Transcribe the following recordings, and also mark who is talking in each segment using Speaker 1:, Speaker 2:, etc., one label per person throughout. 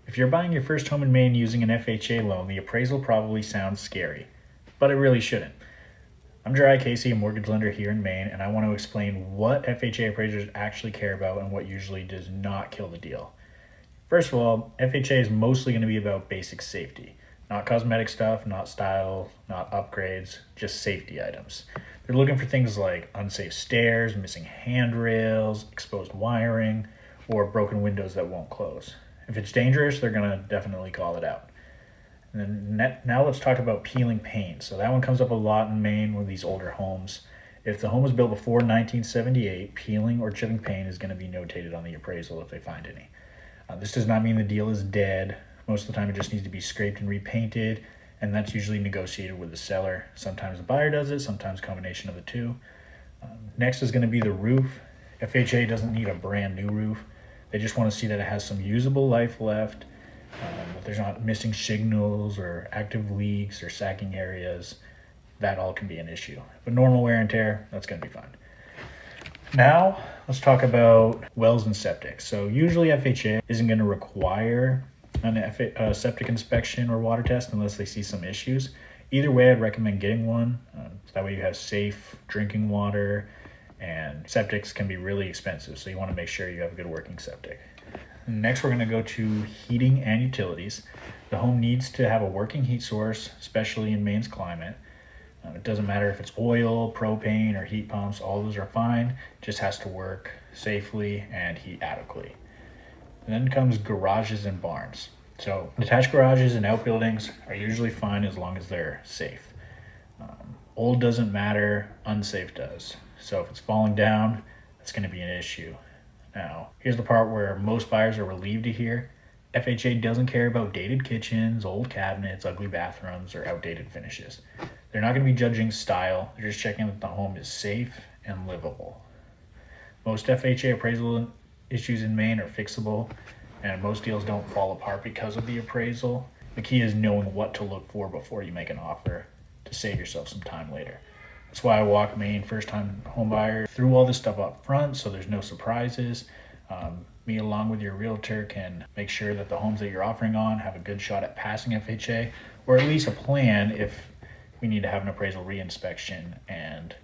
Speaker 1: If you're buying your first home in Maine using an FHA loan, the appraisal probably sounds scary, but it really shouldn't. I'm Jari Casey, a mortgage lender here in Maine, and I want to explain what FHA appraisers actually care about and what usually does not kill the deal. First of all, FHA is mostly going to be about basic safety, not cosmetic stuff, not style, not upgrades, just safety items. They're looking for things like unsafe stairs, missing handrails, exposed wiring, or broken windows that won't close. If it's dangerous, they're going to definitely call it out. And then now let's talk about peeling paint. So that one comes up a lot in Maine with these older homes. If the home was built before 1978, peeling or chipping paint is going to be notated on the appraisal if they find any. This does not mean the deal is dead. Most of the time it just needs to be scraped and repainted, and that's usually negotiated with the seller. Sometimes the buyer does it, sometimes a combination of the two. Next is going to be the roof. FHA doesn't need a brand new roof. They just want to see that it has some usable life left, that there's not missing signals or active leaks or sagging areas. That all can be an issue. But normal wear and tear, that's going to be fine. Now, let's talk about wells and septic. So usually FHA isn't going to require a septic inspection or water test unless they see some issues. Either way, I'd recommend getting one. That way you have safe drinking water, and septics can be really expensive, so you want to make sure you have a good working septic. Next, we're going to go to heating and utilities. The home needs to have a working heat source, especially in Maine's climate. It doesn't matter if it's oil, propane, or heat pumps, all those are fine. It just has to work safely and heat adequately. And then comes garages and barns. So detached garages and outbuildings are usually fine as long as they're safe. Old doesn't matter, unsafe does. So if it's falling down, that's going to be an issue. Now, here's the part where most buyers are relieved to hear. FHA doesn't care about dated kitchens, old cabinets, ugly bathrooms, or outdated finishes. They're not going to be judging style. They're just checking that the home is safe and livable. Most FHA appraisal issues in Maine are fixable, and most deals don't fall apart because of the appraisal. The key is knowing what to look for before you make an offer to save yourself some time later. That's why I walk Maine first-time home buyer through all this stuff up front, so there's no surprises. Me along with your realtor can make sure that the homes that you're offering on have a good shot at passing FHA, or at least a plan if we need to have an appraisal reinspection and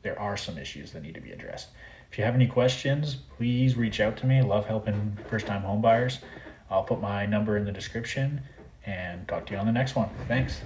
Speaker 1: there are some issues that need to be addressed. If you have any questions, please reach out to me. I love helping first-time home buyers. I'll put my number in the description and talk to you on the next one. Thanks.